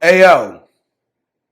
Ayo,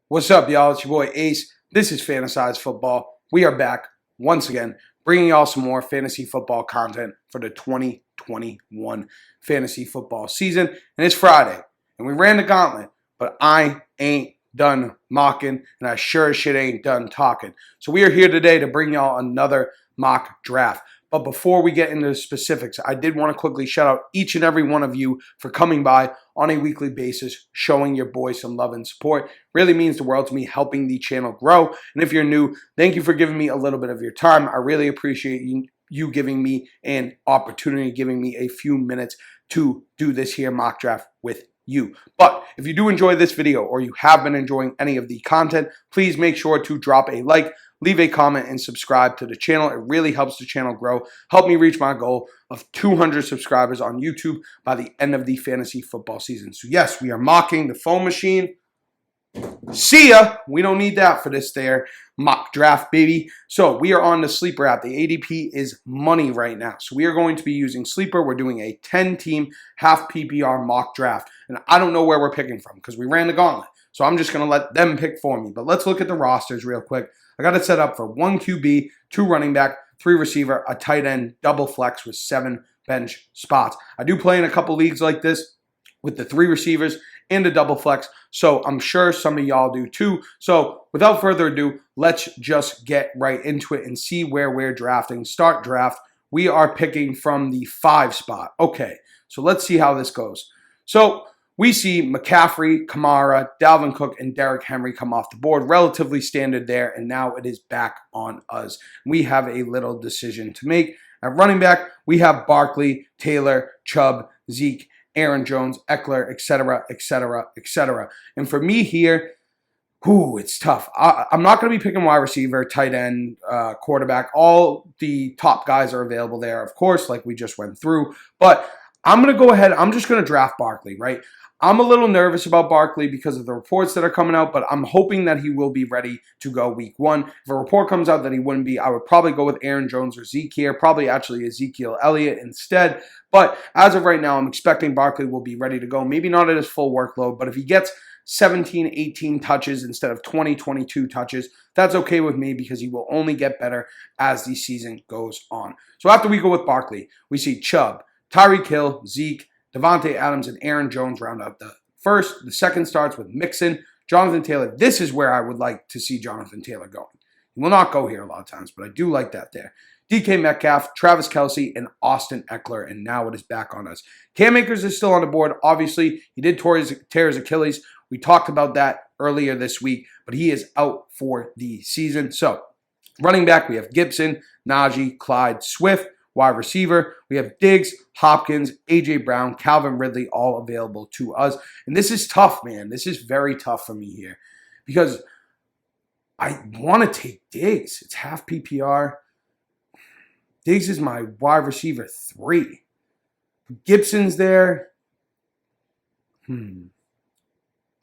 what's up, y'all? It's your boy Ace. This is Fantasized Football. We are back once again, bringing y'all some more fantasy football content for the 2021 fantasy football season. And it's Friday, and we ran the gauntlet, but I ain't done mocking, and I sure as shit ain't done talking. So we are here today to bring y'all another mock draft. But before we get into the specifics, I did want to quickly shout out each and every one of you for coming by on a weekly basis, showing your boy some love and support. Really means the world to me, helping the channel grow. And if you're new, thank you for giving me a little bit of your time. I really appreciate you giving me an opportunity, giving me a few minutes to do this here mock draft with you. But if you do enjoy this video or you have been enjoying any of the content, please make sure to drop a like, leave a comment, and subscribe to the channel. It really helps the channel grow. Help me reach my goal of 200 subscribers on YouTube by the end of the fantasy football season. So yes, we are mocking the phone machine. See ya. We don't need that for this there mock draft, baby. So we are on the Sleeper app. The ADP is money right now. So we are going to be using Sleeper. We're doing a 10-team half PPR mock draft. And I don't know where we're picking from because we ran the gauntlet. So I'm just going to let them pick for me. But let's look at the rosters real quick. I got it set up for 1 QB, 2 running back, 3 receiver, a tight end, double flex with 7 bench spots. I do play in a couple leagues like this with the 3 receivers and a double flex, so I'm sure some of y'all do too. So without further ado, let's just get right into it and see where we're drafting. Start draft. We are picking from the 5 spot. Okay, so let's see how this goes. So we see McCaffrey, Kamara, Dalvin Cook, and Derrick Henry come off the board. Relatively standard there, and now it is back on us. We have a little decision to make. At running back, we have Barkley, Taylor, Chubb, Zeke, Aaron Jones, Eckler, etc., etc., etc. And for me here, it's tough. I'm not going to be picking wide receiver, tight end, quarterback. All the top guys are available there, of course, like we just went through. But I'm going to go ahead. I'm just going to draft Barkley, right? I'm a little nervous about Barkley because of the reports that are coming out, but I'm hoping that he will be ready to go week 1. If a report comes out that he wouldn't be, I would probably go with Aaron Jones or Zeke here, probably actually Ezekiel Elliott instead. But as of right now, I'm expecting Barkley will be ready to go. Maybe not at his full workload, but if he gets 17, 18 touches instead of 20, 22 touches, that's okay with me because he will only get better as the season goes on. So after we go with Barkley, we see Chubb, Tyreek Hill, Zeke, Devontae Adams, and Aaron Jones round out the first. The second starts with Mixon, Jonathan Taylor. This is where I would like to see Jonathan Taylor going. He will not go here a lot of times, but I do like that there. DK Metcalf, Travis Kelce, and Austin Eckler, and now it is back on us. Cam Akers is still on the board. Obviously, he did tear his Achilles. We talked about that earlier this week, but he is out for the season. So, running back, we have Gibson, Najee, Clyde, Swift. Wide receiver, we have Diggs, Hopkins, A.J. Brown, Calvin Ridley, all available to us. And this is tough, man. This is very tough for me here because I want to take Diggs. It's half PPR. Diggs is my wide receiver 3. Gibson's there. I'm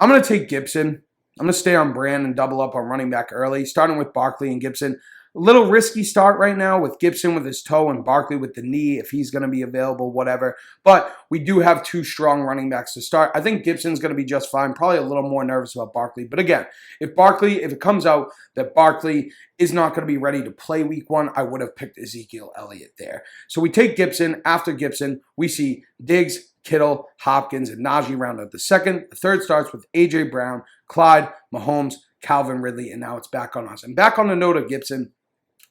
going to take Gibson. I'm going to stay on brand and double up on running back early, starting with Barkley and Gibson. A little risky start right now with Gibson with his toe and Barkley with the knee, if he's going to be available, whatever. But we do have 2 strong running backs to start. I think Gibson's going to be just fine. Probably a little more nervous about Barkley. But again, if it comes out that Barkley is not going to be ready to play week 1, I would have picked Ezekiel Elliott there. So we take Gibson. After Gibson, we see Diggs, Kittle, Hopkins, and Najee round out the second. The third starts with A.J. Brown, Clyde, Mahomes, Calvin Ridley, and now it's back on us. And back on the note of Gibson,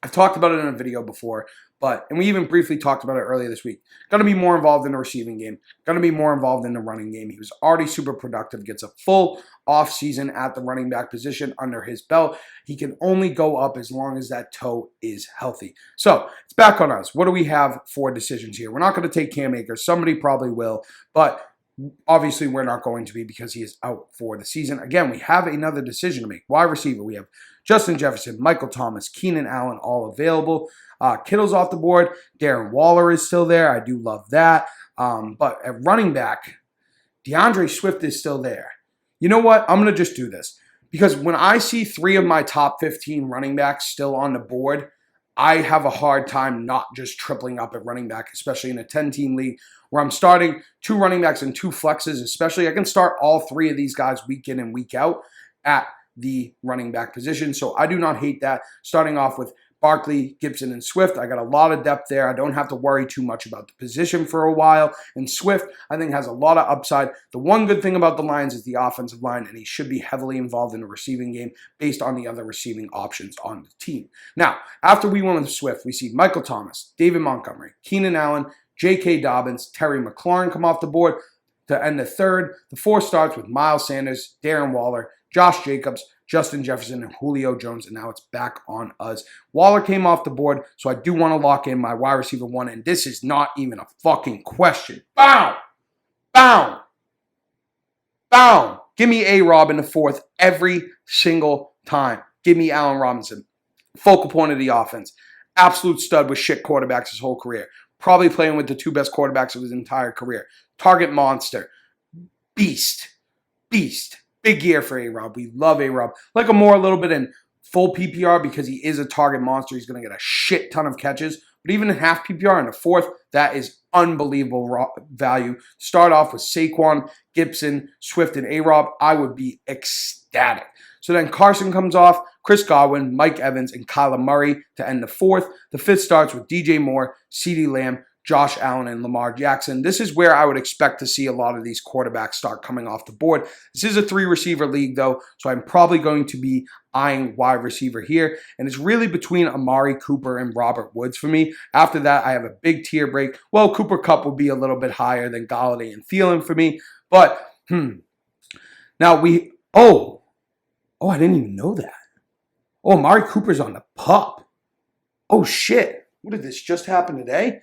I've talked about it in a video before, and we even briefly talked about it earlier this week. Going to be more involved in the receiving game. Going to be more involved in the running game. He was already super productive, gets a full offseason at the running back position under his belt. He can only go up as long as that toe is healthy. So it's back on us. What do we have for decisions here? We're not going to take Cam Akers. Somebody probably will, but obviously we're not going to be because he is out for the season. Again, we have another decision to make. Wide receiver, we have Justin Jefferson, Michael Thomas, Keenan Allen, all available. Kittle's off the board. Darren Waller is still there. I do love that. But at running back, DeAndre Swift is still there. You know what? I'm going to just do this. Because when I see 3 of my top 15 running backs still on the board, I have a hard time not just tripling up at running back, especially in a 10-team league where I'm starting 2 running backs and 2 flexes, especially. I can start all 3 of these guys week in and week out at the running back position. So I do not hate that. Starting off with Barkley, Gibson, and Swift. I got a lot of depth there. I don't have to worry too much about the position for a while. And Swift, I think, has a lot of upside. The one good thing about the Lions is the offensive line, and he should be heavily involved in the receiving game based on the other receiving options on the team. Now, after we went with Swift, we see Michael Thomas, David Montgomery, Keenan Allen, J.K. Dobbins, Terry McLaurin come off the board to end the third. The 4 starts with Miles Sanders, Darren Waller, Josh Jacobs, Justin Jefferson, and Julio Jones, and now it's back on us. Waller came off the board, so I do want to lock in my wide receiver 1, and this is not even a fucking question. Bow! Bow! Bow! Give me A-Rob in the 4th every single time. Give me Allen Robinson. Focal point of the offense. Absolute stud with shit quarterbacks his whole career. Probably playing with the 2 best quarterbacks of his entire career. Target monster. Beast. Beast. Big year for A-Rob. We love A-Rob. Like him more a little bit in full PPR because he is a target monster. He's going to get a shit ton of catches. But even in half PPR in the 4th, that is unbelievable value. Start off with Saquon, Gibson, Swift, and A-Rob. I would be ecstatic. So then Carson comes off, Chris Godwin, Mike Evans, and Kyler Murray to end the 4th. The 5th starts with DJ Moore, CeeDee Lamb, Josh Allen, and Lamar Jackson. This is where I would expect to see a lot of these quarterbacks start coming off the board. This is a 3-receiver league, though, so I'm probably going to be eyeing wide receiver here. And it's really between Amari Cooper and Robert Woods for me. After that, I have a big tier break. Well, Cooper Kupp will be a little bit higher than Galladay and Thielen for me. But, now I didn't even know that. Oh, Amari Cooper's on the pup. Oh, shit. What did this just happen today?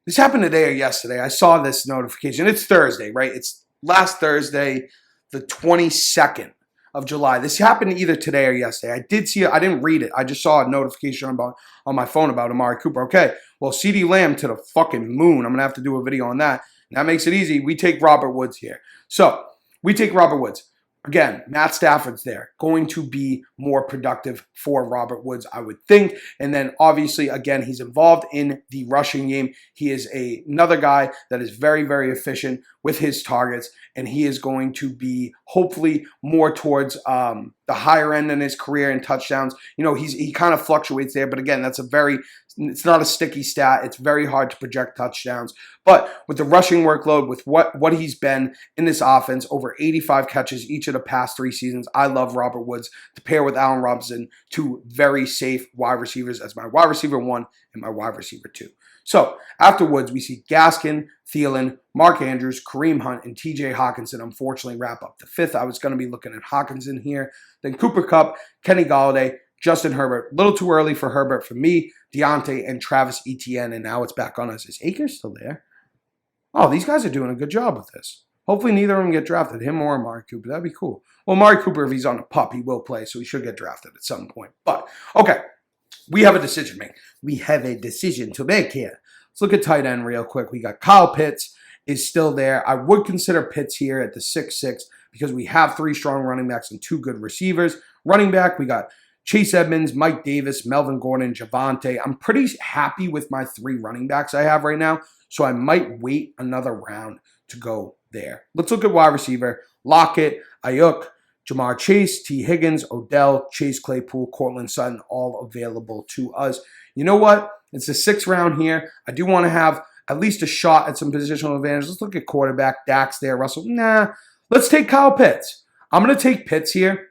This happened today or yesterday. I saw this notification. It's Thursday, right? It's last Thursday, the 22nd of July. This happened either today or yesterday. I did see it. I didn't read it. I just saw a notification on my phone about Amari Cooper. Okay, well, CeeDee Lamb to the fucking moon. I'm going to have to do a video on that. And that makes it easy. We take Robert Woods here. So, we take Robert Woods. Again, Matt Stafford's there. Going to be more productive for Robert Woods, I would think. And then, obviously, again, he's involved in the rushing game. He is another guy that is very, very efficient with his targets. And he is going to be, hopefully, more towards the higher end in his career in touchdowns. You know, he kind of fluctuates there. But, again, it's not a sticky stat. It's very hard to project touchdowns. But with the rushing workload, with what he's been in this offense, over 85 catches each of the past 3 seasons, I love Robert Woods to pair with Allen Robinson, 2 very safe wide receivers as my wide receiver 1 and my wide receiver 2. So after Woods, we see Gaskin, Thielen, Mark Andrews, Kareem Hunt, and TJ Hawkinson unfortunately wrap up the 5th. I was going to be looking at Hawkinson here. Then Cooper Kupp, Kenny Galladay, Justin Herbert. A little too early for Herbert for me, Deontay, and Travis Etienne, and now it's back on us. Is Akers still there? Oh, these guys are doing a good job with this. Hopefully neither of them get drafted, him or Amari Cooper. That'd be cool. Well, Amari Cooper, if he's on the pup, he will play, so he should get drafted at some point. But, okay, we have a decision to make. We have a decision to make here. Let's look at tight end real quick. We got Kyle Pitts is still there. I would consider Pitts here at the 6'6", because we have 3 strong running backs and 2 good receivers. Running back, we got Chase Edmonds, Mike Davis, Melvin Gordon, Javonte. I'm pretty happy with my 3 running backs I have right now, so I might wait another round to go there. Let's look at wide receiver. Lockett, Ayuk, Jamar Chase, T. Higgins, Odell, Chase Claypool, Cortland Sutton, all available to us. You know what? It's the 6th round here. I do want to have at least a shot at some positional advantage. Let's look at quarterback. Dak's there. Russell, nah. Let's take Kyle Pitts. I'm going to take Pitts here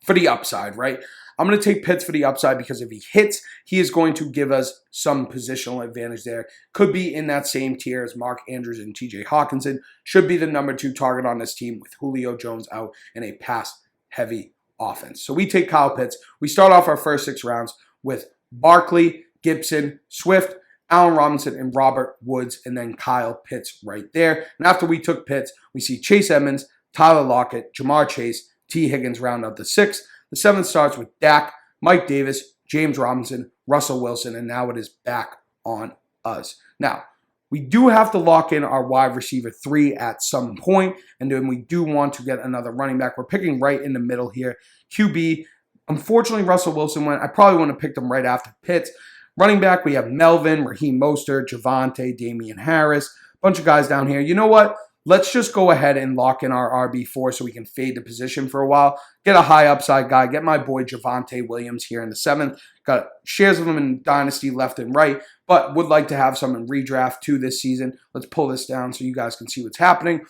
for the upside, right? I'm going to take Pitts for the upside because if he hits, he is going to give us some positional advantage there. Could be in that same tier as Mark Andrews and TJ Hawkinson. Should be the number 2 target on this team with Julio Jones out in a pass-heavy offense. So we take Kyle Pitts. We start off our first 6 rounds with Barkley, Gibson, Swift, Allen Robinson, and Robert Woods, and then Kyle Pitts right there. And after we took Pitts, we see Chase Edmonds, Tyler Lockett, Jamar Chase, T. Higgins round out the 6th. The 7th starts with Dak, Mike Davis, James Robinson, Russell Wilson, and now it is back on us. Now, we do have to lock in our wide receiver 3 at some point, and then we do want to get another running back. We're picking right in the middle here. QB, Unfortunately, Russell Wilson went. I probably wouldn't have picked him right after Pitts. Running back, we have Melvin, Raheem Mostert, Javonte, Damian Harris, bunch of guys down here. You know what? Let's just go ahead and lock in our RB4 so we can fade the position for a while. Get a high upside guy. Get my boy Javonte Williams here in the 7th. Got shares of him in Dynasty left and right, but would like to have some in redraft too this season. Let's pull this down so you guys can see what's happening.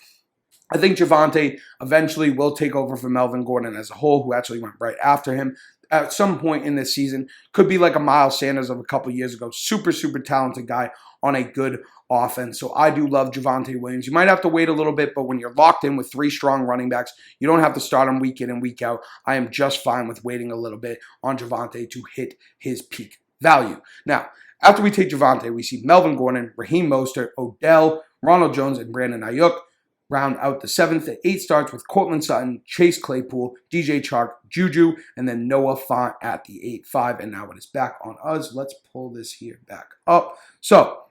I think Javonte eventually will take over for Melvin Gordon as a whole, who actually went right after him at some point in this season. Could be like a Miles Sanders of a couple years ago. Super, super talented guy on a good offense. So I do love Javonte Williams. You might have to wait a little bit, but when you're locked in with 3 strong running backs, you don't have to start them week in and week out. I am just fine with waiting a little bit on Javonte to hit his peak value. Now, after we take Javonte, we see Melvin Gordon, Raheem Mostert, Odell, Ronald Jones, and Brandon Ayuk. Round out the 7th. The 8 starts with Cortland Sutton, Chase Claypool, DJ Chark, Juju, and then Noah Fant at the 8-5. And now it is back on us. Let's pull this here back up. So,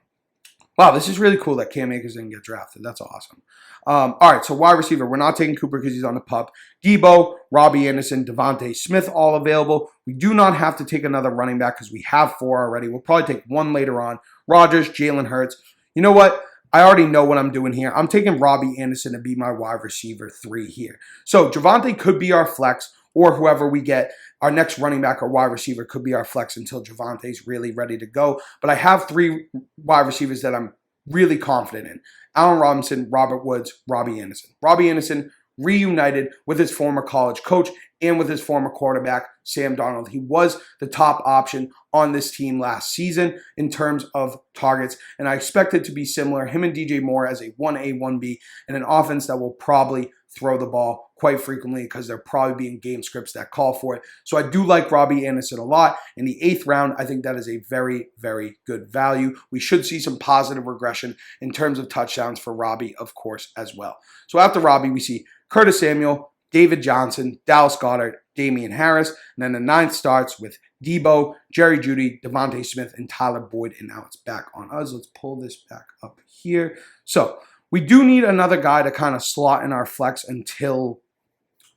wow, this is really cool that Cam Akers didn't get drafted. That's awesome. All right, so wide receiver. We're not taking Cooper because he's on the pup. Debo, Robbie Anderson, Devontae Smith, all available. We do not have to take another running back because we have 4 already. We'll probably take 1 later on. Rodgers, Jalen Hurts. You know what? I already know what I'm doing here. I'm taking Robbie Anderson to be my wide receiver 3 here. So Javonte could be our flex, or whoever we get, our next running back or wide receiver could be our flex until Javonte's really ready to go. But I have 3 wide receivers that I'm really confident in. Allen Robinson, Robert Woods, Robbie Anderson. Robbie Anderson reunited with his former college coach and with his former quarterback, Sam Darnold. He was the top option on this team last season in terms of targets, and I expect it to be similar. Him and DJ Moore as a 1A, 1B, and an offense that will probably throw the ball quite frequently because there'll probably be in game scripts that call for it. So I do like Robbie Anderson a lot. In the 8th round, I think that is a very, very good value. We should see some positive regression in terms of touchdowns for Robbie, of course, as well. So after Robbie, we see Curtis Samuel, David Johnson, Dallas Goedert, Damian Harris, and then the 9th starts with Debo, Jerry Jeudy, Devontae Smith, and Tyler Boyd, and now it's back on us. Let's pull this back up here. So we do need another guy to kind of slot in our flex until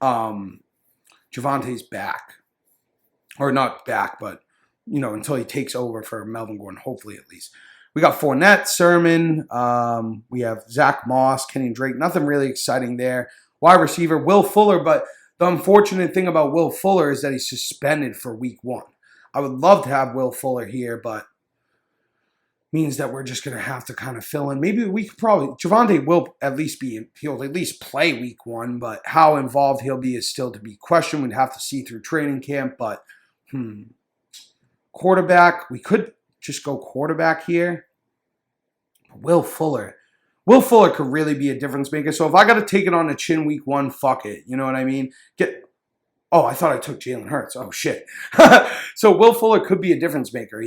Javonte's back. Or not back, but, you know, until he takes over for Melvin Gordon, hopefully at least. We got Fournette, Sermon, we have Zach Moss, Kenyon Drake, nothing really exciting there. Wide receiver, Will Fuller, but the unfortunate thing about Will Fuller is that he's suspended for week 1. I would love to have Will Fuller here, but means that we're just going to have to kind of fill in. Maybe we could probably, Javonte will at least be, he'll at least play week 1, but how involved he'll be is still to be questioned. We'd have to see through training camp, but quarterback, we could just go quarterback here. Will Fuller could really be a difference maker. So if I got to take it on the chin week 1, fuck it. You know what I mean? Oh, I thought I took Jalen Hurts. Oh, shit. So Will Fuller could be a difference maker.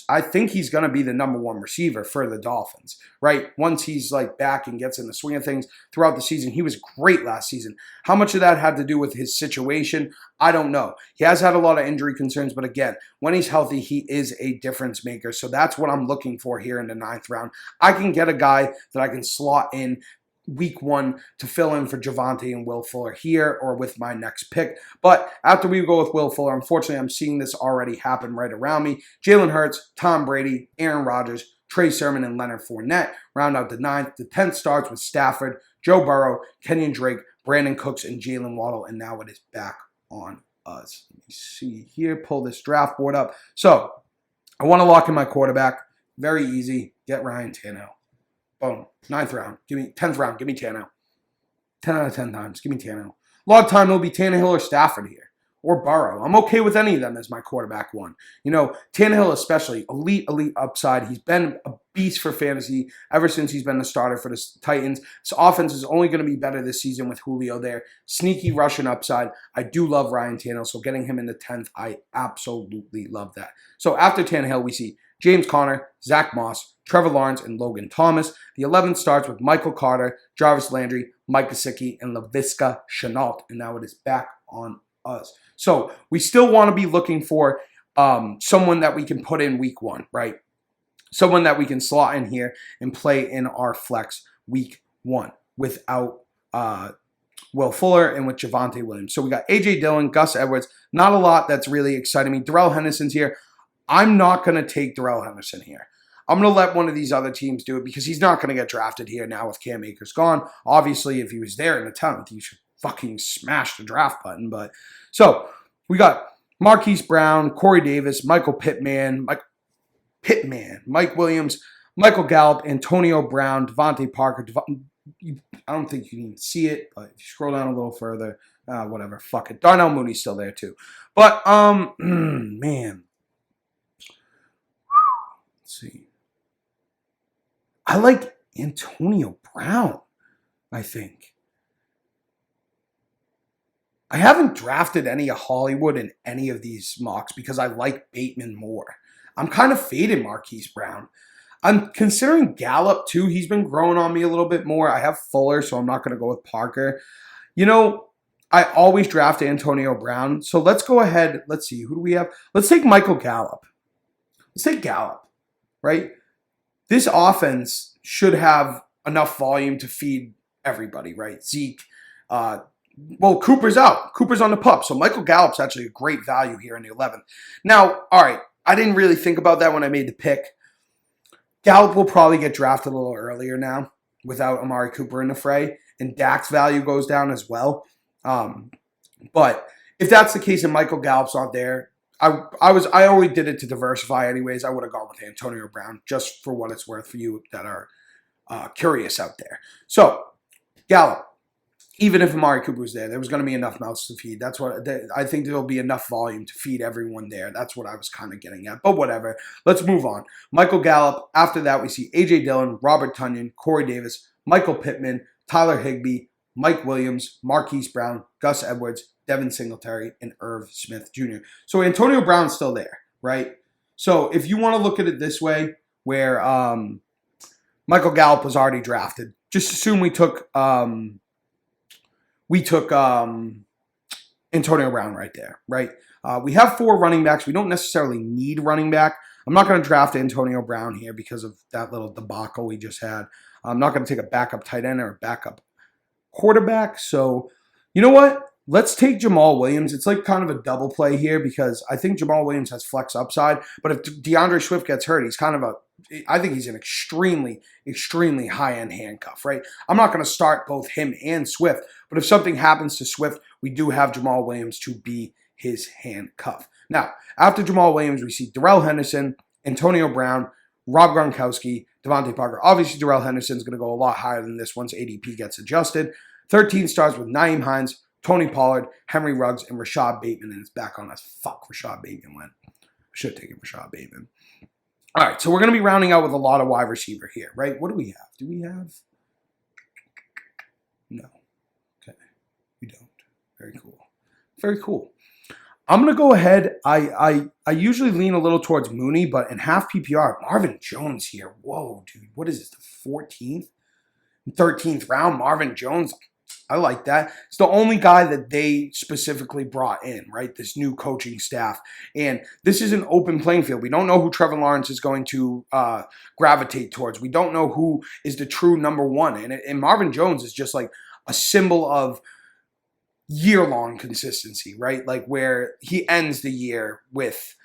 I think he's going to be the #1 receiver for the Dolphins, right? Once he's like back and gets in the swing of things throughout the season. He was great last season. How much of that had to do with his situation? I don't know. He has had a lot of injury concerns, but again, when he's healthy, he is a difference maker. So that's what I'm looking for here in the 9th round. I can get a guy that I can slot in week 1 to fill in for Javonte and Will Fuller here or with my next pick. But after we go with Will Fuller, unfortunately, I'm seeing this already happen right around me. Jalen Hurts, Tom Brady, Aaron Rodgers, Trey Sermon, and Leonard Fournette round out the 9th. The 10th starts with Stafford, Joe Burrow, Kenyon Drake, Brandon Cooks, and Jalen Waddle, and now it is back on us. Let me see here, pull this draft board up. So I want to lock in my quarterback. Very easy. Get Ryan Tannehill. Boom. 9th round. 10th round. Give me Tannehill. 10 out of 10 times. Give me Tannehill. A lot of time it'll be Tannehill or Stafford here. Or Burrow. I'm okay with any of them as my quarterback 1. You know, Tannehill especially, elite upside. He's been a beast for fantasy ever since he's been the starter for the Titans. His offense is only going to be better this season with Julio there. Sneaky Russian upside. I do love Ryan Tannehill, so getting him in the 10th, I absolutely love that. So after Tannehill, we see James Conner, Zach Moss, Trevor Lawrence, and Logan Thomas. The 11th starts with Michael Carter, Jarvis Landry, Mike Gesicki, and Laviska Shenault. And now it is back on us. So we still want to be looking for someone that we can put in week 1, right? Someone that we can slot in here and play in our flex week 1 without Will Fuller, and with Javonte Williams. So we got A.J. Dillon, Gus Edwards. Not a lot that's really exciting me. Darrell Henderson's here. I'm not going to take Darrell Henderson here. I'm going to let one of these other teams do it because he's not going to get drafted here now with Cam Akers gone. Obviously, if he was there in the 10th, he should fucking smash the draft button. But so we got Marquise Brown, Corey Davis, Michael Pittman, Mike Williams, Michael Gallup, Antonio Brown, Devontae Parker. I don't think you can even see it, but if you scroll down a little further, whatever, fuck it. Darnell Mooney's still there too. But, man. Let's see. I like Antonio Brown, I think. I haven't drafted any of Hollywood in any of these mocks because I like Bateman more. I'm kind of fading Marquise Brown. I'm considering Gallup too. He's been growing on me a little bit more. I have Fuller, so I'm not going to go with Parker. You know, I always draft Antonio Brown. So let's go ahead. Let's see. Who do we have? Let's take Michael Gallup. Let's take Gallup, right? This offense should have enough volume to feed everybody, right? Zeke. Well, Cooper's out. Cooper's on the pup. So Michael Gallup's actually a great value here in the 11th. Now, all right. I didn't really think about that when I made the pick. Gallup will probably get drafted a little earlier now without Amari Cooper in the fray, and Dak's value goes down as well. But if that's the case and Michael Gallup's not there, I only did it to diversify anyways. I would have gone with Antonio Brown just for what it's worth for you that are curious out there. So Gallup, even if Amari Cooper was there was going to be enough mouths to feed. That's what I think there'll be enough volume to feed everyone there. That's what I was kind of getting at. But whatever. Let's move on. Michael Gallup. After that, we see A.J. Dillon, Robert Tonyan, Corey Davis, Michael Pittman, Tyler Higbee, Mike Williams, Marquise Brown, Gus Edwards, Devin Singletary, and Irv Smith Jr. So Antonio Brown's still there, right? So if you want to look at it this way, where Michael Gallup was already drafted, just assume we took Antonio Brown right there, right? We have 4 running backs. We don't necessarily need running back. I'm not going to draft Antonio Brown here because of that little debacle we just had. I'm not going to take a backup tight end or a backup quarterback. So, you know what? Let's take Jamal Williams. It's like kind of a double play here because I think Jamal Williams has flex upside. But if DeAndre Swift gets hurt, he's kind of I think he's an extremely, extremely high-end handcuff, right? I'm not going to start both him and Swift. But if something happens to Swift, we do have Jamal Williams to be his handcuff. Now, after Jamal Williams, we see Darrell Henderson, Antonio Brown, Rob Gronkowski, Devontae Parker. Obviously, Darrell Henderson is going to go a lot higher than this once ADP gets adjusted. 13 starts with Nyheim Hines, Tony Pollard, Henry Ruggs, and Rashad Bateman. And it's back on us. Fuck, Rashad Bateman went. I should have taken Rashad Bateman. All right, so we're going to be rounding out with a lot of wide receiver here, right? What do we have? Do we have? No. Okay. We don't. Very cool. Very cool. I'm going to go ahead. I usually lean a little towards Mooney, but in half PPR, Marvin Jones here. Whoa, dude. What is this, the 14th? 13th round, Marvin Jones. I like that. It's the only guy that they specifically brought in, right? This new coaching staff. And this is an open playing field. We don't know who Trevor Lawrence is going to gravitate towards. We don't know who is the true number one. And Marvin Jones is just like a symbol of year-long consistency, right? Like where he ends the year with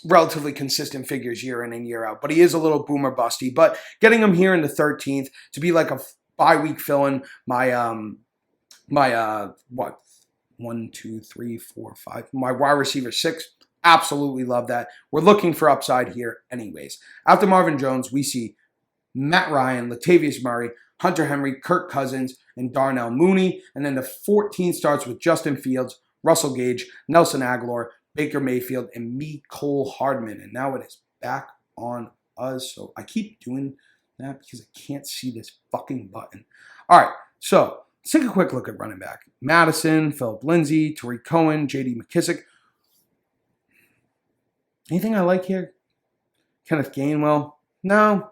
relatively consistent figures year in and year out. But he is a little boomer busty. But getting him here in the 13th to be like a bye-week fill-in, my 1, 2, 3, 4, 5, my wide receiver 6, absolutely love that. We're looking for upside here anyways. After Marvin Jones, we see Matt Ryan, Latavius Murray, Hunter Henry, Kirk Cousins, and Darnell Mooney. And then the 14 starts with Justin Fields, Russell Gage, Nelson Aguilar, Baker Mayfield, and Cole Hardman. And now it is back on us. So I keep doing that because I can't see this fucking button. All right, so let's take a quick look at running back. Madison, Phillip Lindsay, Tariq Cohen, J.D. McKissick. Anything I like here? Kenneth Gainwell? No,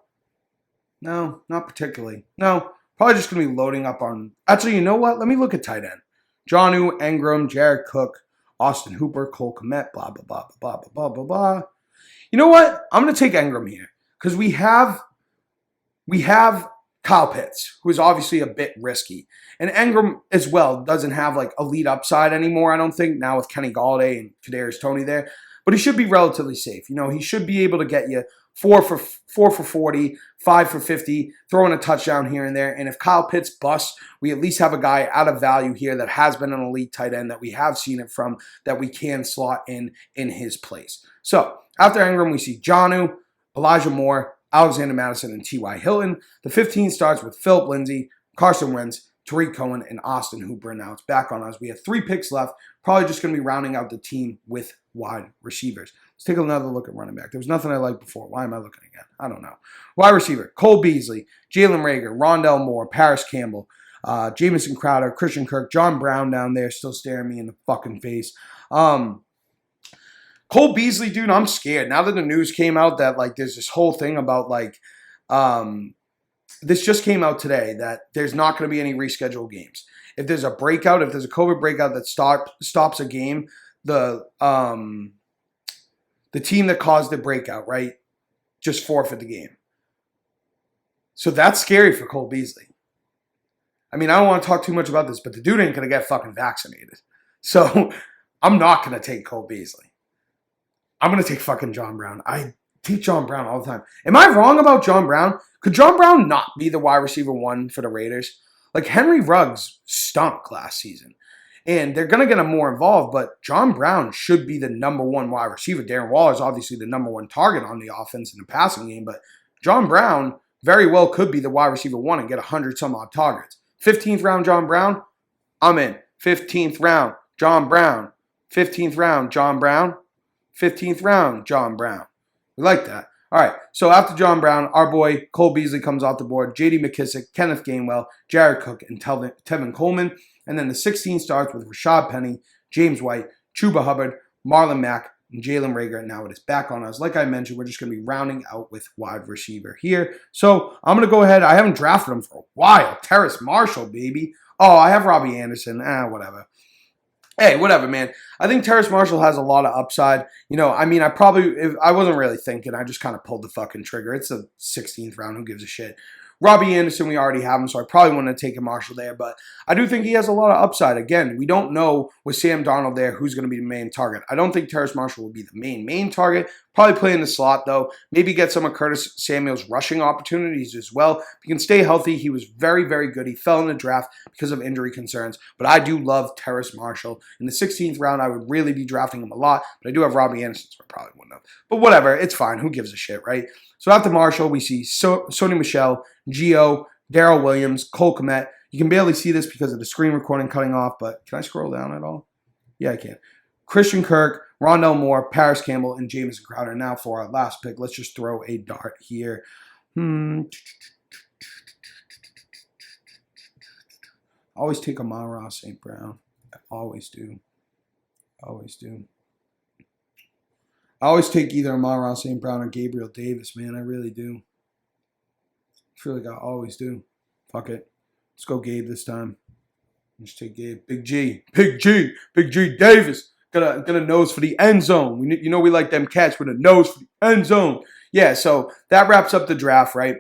not particularly. No, probably just going to be loading up on... Actually, you know what? Let me look at tight end. Jonnu, Engram, Jared Cook, Austin Hooper, Cole Kmet, blah, blah, blah, blah, blah, blah, blah, blah. You know what? I'm going to take Engram here because we have Kyle Pitts, who is obviously a bit risky. And Engram as well doesn't have like elite upside anymore, I don't think, now with Kenny Galladay and Kadarius Toney there. But he should be relatively safe. You know, he should be able to get you 4 for 40, 5 for 50, throwing a touchdown here and there. And if Kyle Pitts busts, we at least have a guy out of value here that has been an elite tight end that we have seen it from that we can slot in his place. So after Engram, we see Jonnu, Elijah Moore, Alexander Madison, and T.Y. Hilton. The 15 starts with Philip Lindsay, Carson Wentz, Tariq Cohen, and Austin Hooper. Now it's back on us. We have 3 picks left. Probably just going to be rounding out the team with wide receivers. Let's take another look at running back. There was nothing I liked before. Why am I looking again? I don't know. Wide receiver, Cole Beasley, Jalen Reagor, Rondell Moore, Paris Campbell, Jamison Crowder, Christian Kirk, John Brown down there still staring me in the fucking face. Cole Beasley, dude, I'm scared. Now that the news came out that, like, there's this whole thing about, like, this just came out today that there's not going to be any rescheduled games. If there's a breakout, if there's a COVID breakout that stops a game, the team that caused the breakout, right, just forfeit the game. So that's scary for Cole Beasley. I mean, I don't want to talk too much about this, but the dude ain't going to get fucking vaccinated. So I'm not going to take Cole Beasley. I'm going to take fucking John Brown. I take John Brown all the time. Am I wrong about John Brown? Could John Brown not be the wide receiver 1 for the Raiders? Like, Henry Ruggs stunk last season. And they're going to get him more involved, but John Brown should be the number 1 wide receiver. Darren Waller is obviously the number 1 target on the offense in the passing game, but John Brown very well could be the wide receiver 1 and get 100-some-odd targets. 15th round John Brown, I'm in. 15th round John Brown. 15th round John Brown. 15th round, John Brown. We like that. All right, so after John Brown, our boy Cole Beasley comes off the board. J.D. McKissick, Kenneth Gainwell, Jared Cook, and Tevin Coleman. And then the 16 starts with Rashad Penny, James White, Chuba Hubbard, Marlon Mack, and Jalen Reagor. And now it is back on us. Like I mentioned, we're just going to be rounding out with wide receiver here. So I'm going to go ahead. I haven't drafted him for a while. Terrace Marshall, baby. Oh, I have Robbie Anderson. Whatever. Hey, whatever, man. I think Terrace Marshall has a lot of upside. You know, I mean, I wasn't really thinking. I just kind of pulled the fucking trigger. It's the 16th round. Who gives a shit? Robbie Anderson, we already have him, so I probably wouldn't have taken Marshall there. But I do think he has a lot of upside. Again, we don't know with Sam Darnold there who's going to be the main target. I don't think Terrace Marshall will be the main target. Probably play in the slot, though. Maybe get some of Curtis Samuel's rushing opportunities as well. If he can stay healthy, he was very, very good. He fell in the draft because of injury concerns. But I do love Terrace Marshall. In the 16th round, I would really be drafting him a lot. But I do have Robbie Anderson, so I probably wouldn't have. But whatever, it's fine. Who gives a shit, right? So after Marshall, we see Sony Michel, Gio, Darrell Williams, Cole Kmet. You can barely see this because of the screen recording cutting off, but can I scroll down at all? Yeah, I can. Christian Kirk, Rondell Moore, Paris Campbell, and Jamison Crowder. Now for our last pick, let's just throw a dart here. Always take Amon-Ra St. Brown. I always do. Always do. I always take either Amon-Ra St. Brown or Gabriel Davis, man. I really do. I feel like I always do. Fuck it. Let's go Gabe this time. Let's take Gabe. Big G. Big G. Big G Davis. Got a nose for the end zone. We like them cats with a nose for the end zone. Yeah, so that wraps up the draft, right?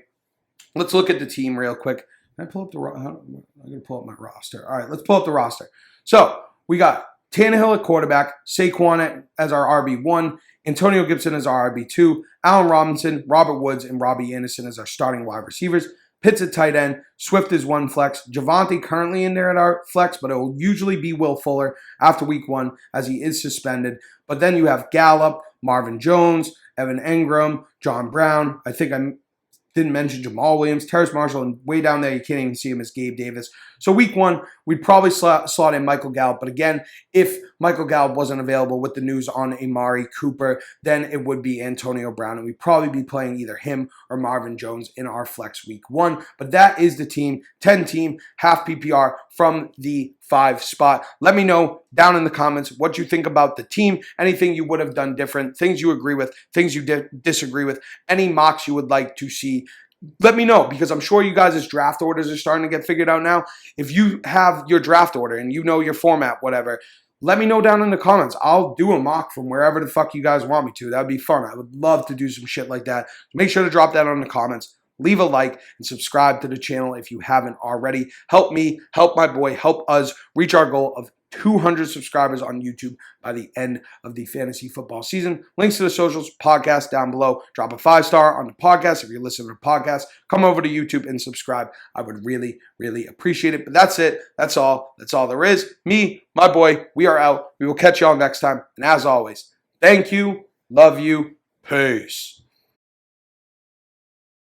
Let's look at the team real quick. Can I pull up I'm going to pull up my roster. All right, let's pull up the roster. So we got Tannehill at quarterback, Saquon as our RB1, Antonio Gibson as our RB2, Allen Robinson, Robert Woods, and Robbie Anderson as our starting wide receivers. Pitts at tight end, Swift is 1 flex, Javonte currently in there at our flex, but it will usually be Will Fuller after week 1 as he is suspended. But then you have Gallup, Marvin Jones, Evan Engram, John Brown. I think I didn't mention Jamal Williams, Terrace Marshall, and way down there you can't even see him as Gabe Davis. So week 1, we'd probably slot in Michael Gallup. But again, if Michael Gallup wasn't available with the news on Amari Cooper, then it would be Antonio Brown. And we'd probably be playing either him or Marvin Jones in our flex week 1. But that is the team, 10 team, half PPR from the 5 spot. Let me know down in the comments what you think about the team, anything you would have done different, things you agree with, things you disagree with, any mocks you would like to see. Let me know, because I'm sure you guys' draft orders are starting to get figured out now. If you have your draft order and you know your format, whatever, let me know down in the comments. I'll do a mock from wherever the fuck you guys want me to. That would be fun. I would love to do some shit like that. Make sure to drop that on the comments. leave a like, and subscribe to the channel if you haven't already. Help me, help my boy, help us reach our goal of 200 subscribers on YouTube by the end of the fantasy football season. Links to the socials, podcast down below. Drop a 5-star on the podcast if you're listening to the podcast. Come over to YouTube and subscribe. I would really, really appreciate it. But that's it. That's all. That's all there is. Me, my boy, we are out. We will catch y'all next time. And as always, thank you, love you, peace.